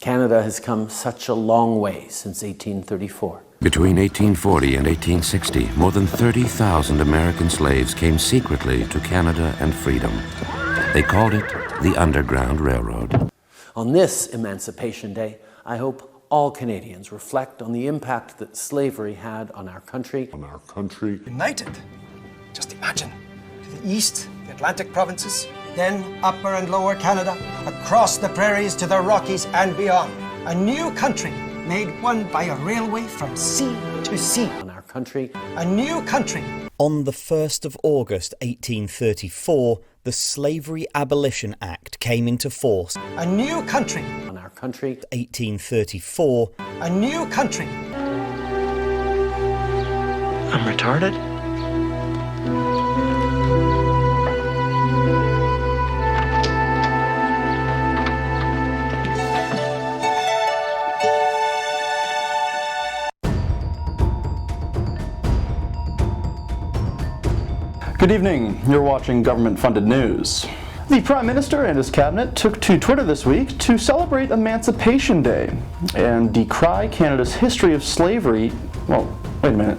Canada has come such a long way since 1834. Between 1840 and 1860, more than 30,000 American slaves came secretly to Canada and freedom. They called it the Underground Railroad. On this Emancipation Day, I hope all Canadians reflect on the impact that slavery had on our country. United. Just imagine. To the east, the Atlantic provinces, then Upper and Lower Canada, across the prairies to the Rockies and beyond. A new country made one by a railway from sea to sea. On our country. A new country. On the 1st of August 1834, the Slavery Abolition Act came into force. A new country. On our country. 1834. A new country. I'm retarded? Good evening. You're watching government-funded news. The Prime Minister and his cabinet took to Twitter this week to celebrate Emancipation Day and decry Canada's history of slavery. Well, wait a minute.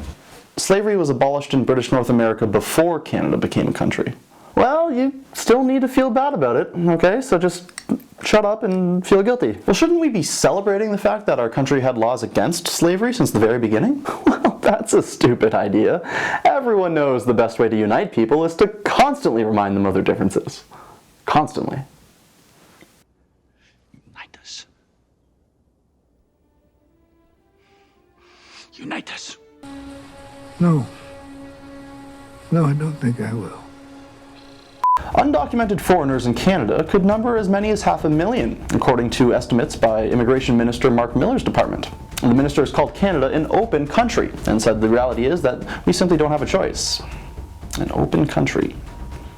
Slavery was abolished in British North America before Canada became a country. Well, you still need to feel bad about it, okay? So just shut up and feel guilty. Well, shouldn't we be celebrating the fact that our country had laws against slavery since the very beginning? Well, that's a stupid idea. Everyone knows the best way to unite people is to constantly remind them of their differences. Constantly. Unite us. Unite us. No. No, I don't think I will. Undocumented foreigners in Canada could number as many as 500,000, according to estimates by Immigration Minister Mark Miller's department. The minister has called Canada an open country and said the reality is that we simply don't have a choice. An open country.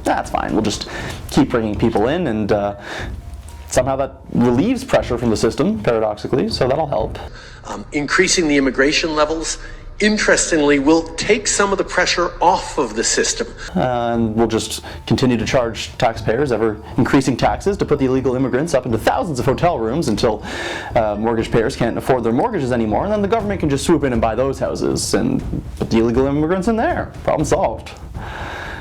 That's fine, we'll just keep bringing people in and somehow that relieves pressure from the system, paradoxically, so that'll help. Increasing the immigration levels, interestingly, will take some of the pressure off of the system. And we'll just continue to charge taxpayers ever increasing taxes to put the illegal immigrants up into thousands of hotel rooms until mortgage payers can't afford their mortgages anymore, and then the government can just swoop in and buy those houses and put the illegal immigrants in there. Problem solved.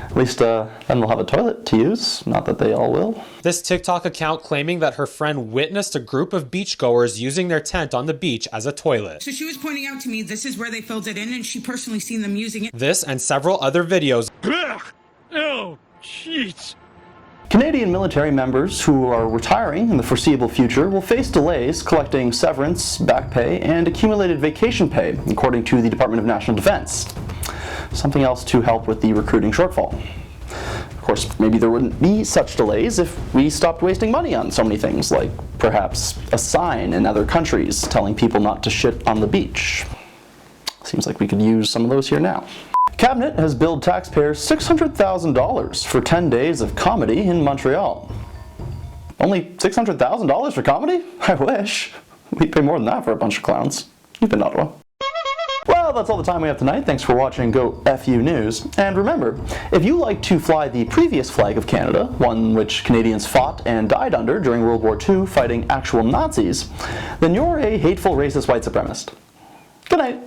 At least then they'll have a toilet to use, not that they all will. This TikTok account claiming that her friend witnessed a group of beachgoers using their tent on the beach as a toilet. So she was pointing out to me this is where they filled it in and she personally seen them using it. This and several other videos. Oh, jeez. Canadian military members who are retiring in the foreseeable future will face delays collecting severance, back pay, and accumulated vacation pay, according to the Department of National Defense. Something else to help with the recruiting shortfall. Of course, maybe there wouldn't be such delays if we stopped wasting money on so many things, like perhaps a sign in other countries telling people not to shit on the beach. Seems like we could use some of those here now. Cabinet has billed taxpayers $600,000 for 10 days of comedy in Montreal. Only $600,000 for comedy? I wish. We'd pay more than that for a bunch of clowns. You've been Ottawa. Well, that's all the time we have tonight. Thanks for watching Go FU News. And remember, if you like to fly the previous flag of Canada, one which Canadians fought and died under during World War II fighting actual Nazis, then you're a hateful racist white supremacist. Good night.